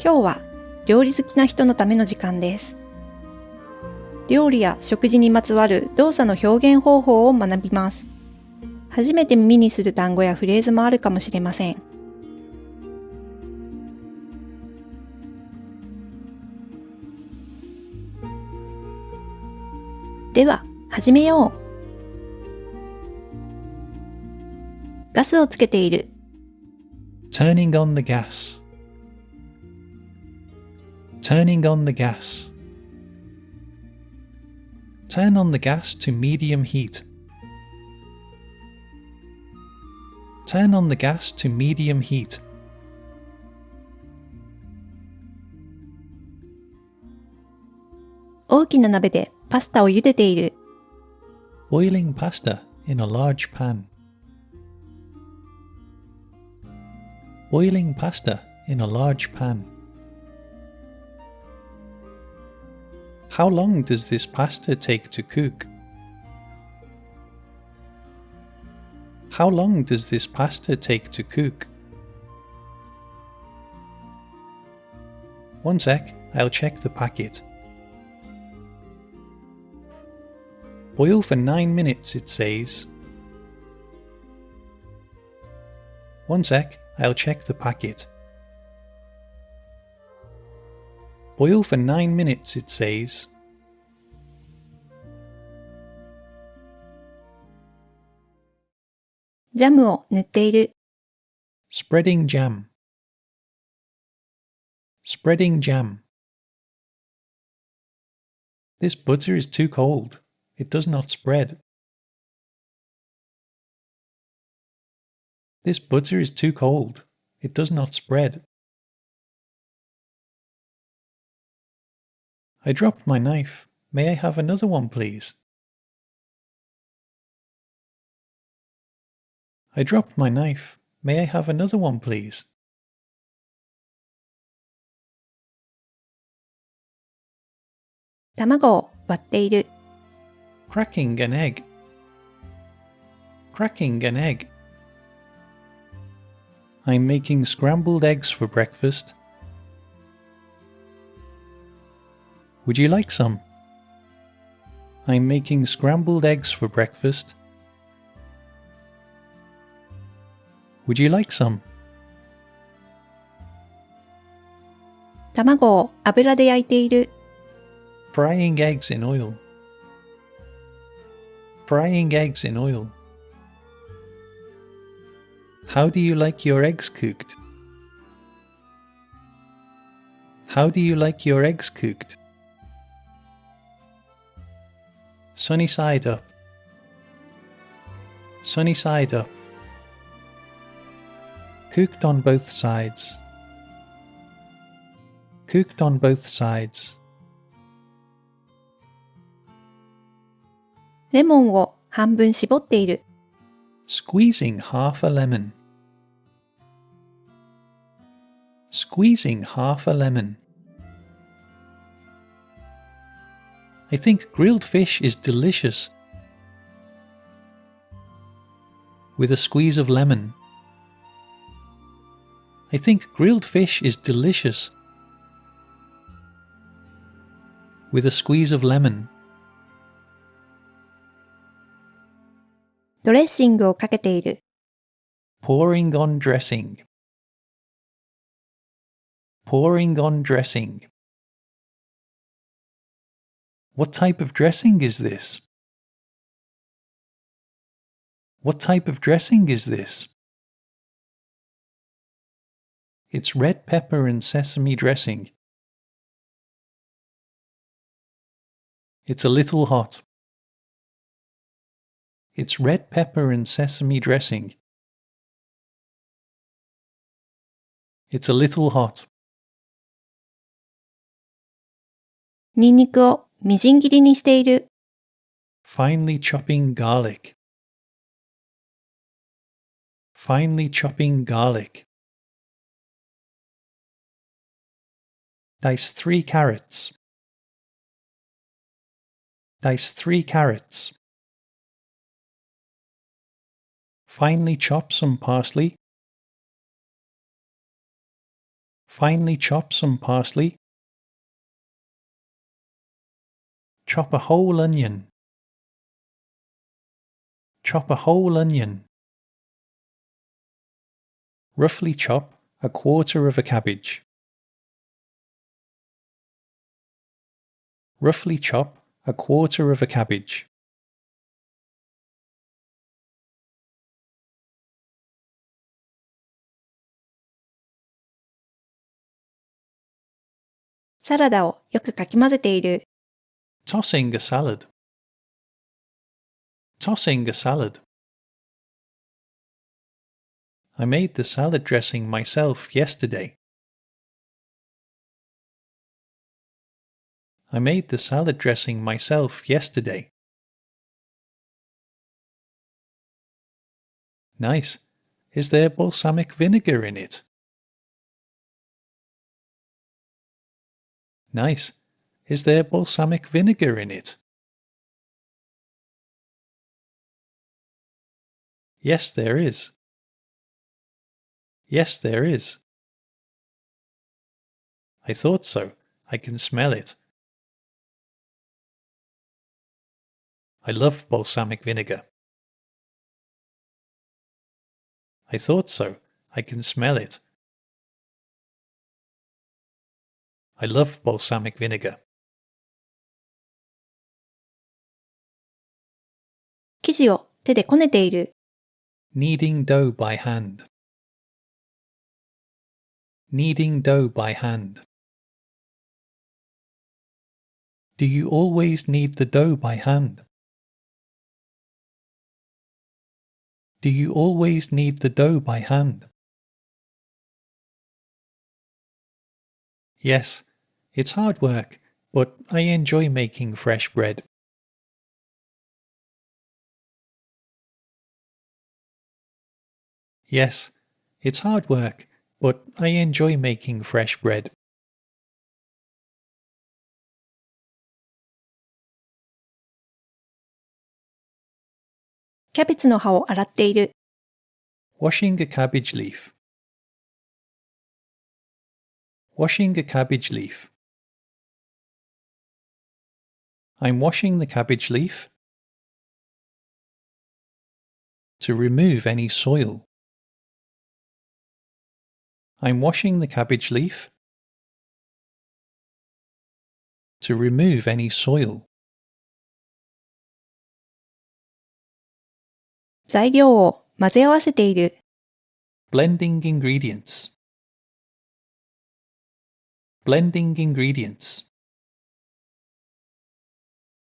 今日は料理好きな人のための時間です。料理や食事にまつわる動作の表現方法を学びます。初めて耳にする単語やフレーズもあるかもしれません。では、始めよう。ガスをつけている。Turning on the gas. Turning on the gas. Turn on the gas to medium heat. Turn on the gas to medium heat. 大きな鍋でパスタを茹でている。Boiling pasta in a large pan. Boiling pasta in a large pan. How long does this pasta take to cook? How long does this pasta take to cook? One sec, I'll check the packet. Boil for 9 minutes, it says. One sec, I'll check the packet. Boil for 9 minutes, it says. ジャムを塗っている。Spreading jam. Spreading jam. This butter is too cold. It does not spread. This butter is too cold. It does not spread. I dropped my knife. May I have another one, please? I dropped my knife. May I have another one, please? 卵を割っている。Cracking an egg. Cracking an egg. I'm making scrambled eggs for breakfast. Would you like some? I'm making scrambled eggs for breakfast. Would you like some? 卵を油で焼いている。Frying eggs in oil. Frying eggs in oil. How do you like your eggs cooked? How do you like your eggs cooked? Sunny side up. Sunny side up. Cooked on both sides. Cooked on both sides. レモンを半分絞っている。Squeezing half a lemon. Squeezing half a lemon. I think grilled fish is delicious. With a squeeze of lemon. I think grilled fish is delicious. With a squeeze of lemon. ドレッシングをかけている。Pouring on dressing. Pouring on dressing. What type of dressing is this? What type of dressing is this? It's red pepper and sesame dressing. It's a little hot. It's red pepper and sesame dressing. It's a little hot. ニンニクをみじん切りにしている。Finely chopping garlic. Finely chopping garlic. Dice 3 carrots. Dice 3 carrots. Finely chop some parsley. Finely chop some parsley. Chop a whole onion. Chop a whole onion. Roughly chop a quarter of a cabbage. Roughly chop a quarter of a cabbage. サラダをよくかき混ぜている。Tossing a salad. Tossing a salad. I made the salad dressing myself yesterday. I made the salad dressing myself yesterday. Nice. Is there balsamic vinegar in it? Nice. Is there balsamic vinegar in it? Yes, there is. Yes, there is. I thought so. I can smell it. I love balsamic vinegar. I thought so. I can smell it. I love balsamic vinegar. 生地を手でこねている。Kneading dough by hand. Kneading dough by hand. Do you always knead the dough by hand? Do you always knead the dough by hand? Yes, it's hard work, but I enjoy making fresh bread. Yes, it's hard work, but I enjoy making fresh bread. キャベツの葉を洗っている。Washing a cabbage leaf. Washing a cabbage leaf. I'm washing the cabbage leaf to remove any soil. I'm washing the cabbage leaf to remove any soil. 材料を混ぜ合わせている。Blending ingredients. Blending ingredients.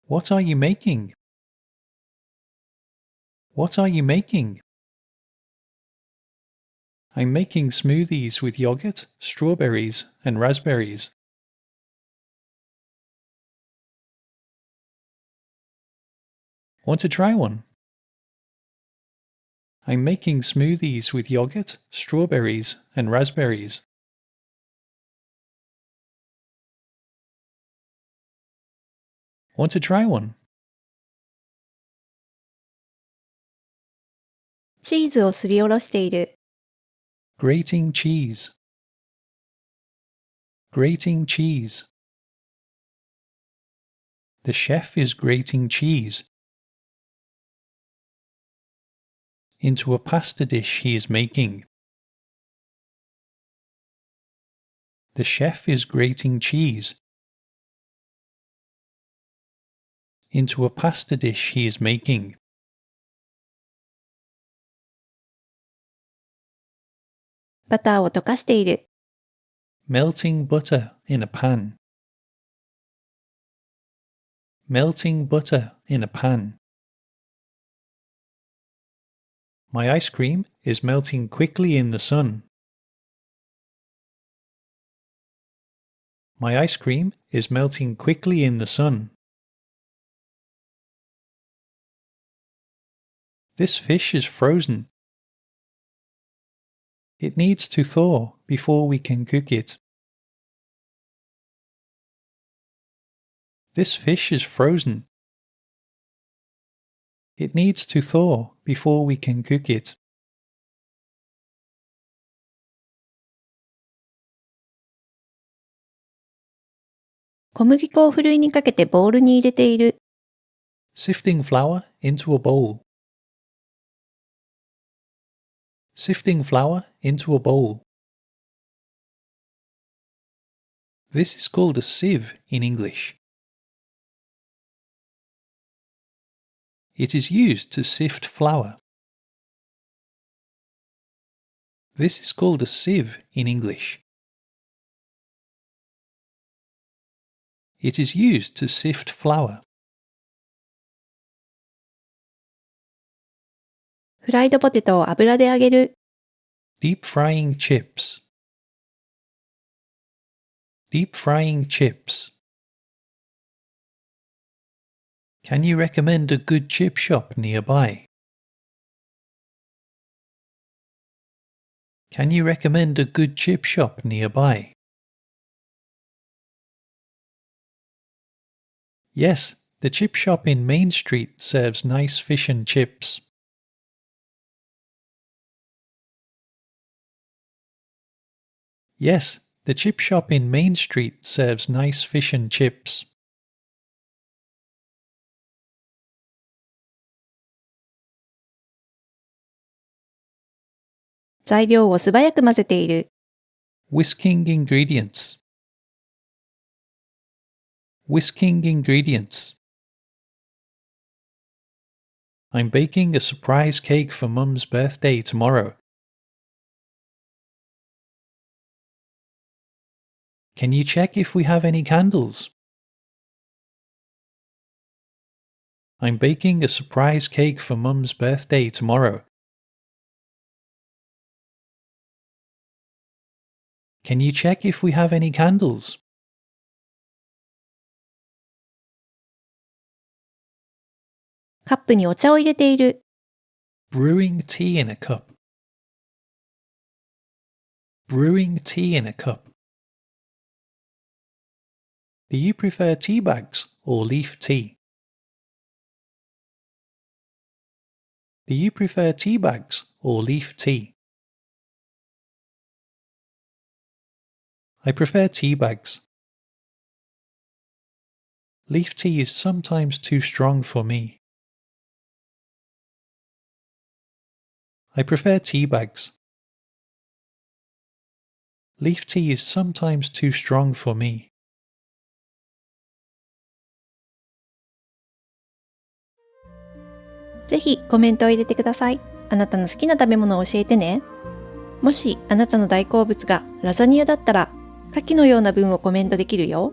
What are you making? What are you making? I'm making smoothies with yogurt, strawberries, and raspberries. Want to try one? I'm making smoothies with yogurt, strawberries, and raspberries. Want to try one? チーズをすりおろしている。Grating cheese. Grating cheese. The chef is grating cheese into a pasta dish he is making. The chef is grating cheese into a pasta dish he is making. バターを溶かしている。Melting butter in a pan. Melting butter in a pan. My ice cream is melting quickly in the sun. My ice cream is melting quickly in the sun. This fish is frozen. It needs to thaw before we can cook it. This fish is frozen. It needs to thaw before we can cook it. 小麦粉をふるいにかけてボウルに入れている。Sifting flour into a bowl. Sifting flour into a bowl. This is called a sieve in English. It is used to sift flour. This is called a sieve in English. It is used to sift flour. フライドポテトを油で揚げる。Deep frying chips. Deep frying chips. Can you recommend a good chip shop nearby? Can you recommend a good chip shop nearby? Yes, the chip shop in Main Street serves nice fish and chips. Yes, the chip shop in Main Street serves nice fish and chips. 材料を素早く混ぜている。Whisking ingredients. Whisking ingredients. I'm baking a surprise cake for Mum's birthday tomorrow. Can you check if we have any candles? I'm baking a surprise cake for Mum's birthday tomorrow. Can you check if we have any candles? カップにお茶を入れている。Brewing tea in a cup. Brewing tea in a cup. Do you prefer tea bags or leaf tea? Do you prefer tea bags or leaf tea? I prefer tea bags. Leaf tea is sometimes too strong for me. I prefer tea bags. Leaf tea is sometimes too strong for me. ぜひコメントを入れてください。あなたの好きな食べ物を教えてね。もしあなたの大好物がラザニアだったら、下記のような文をコメントできるよ。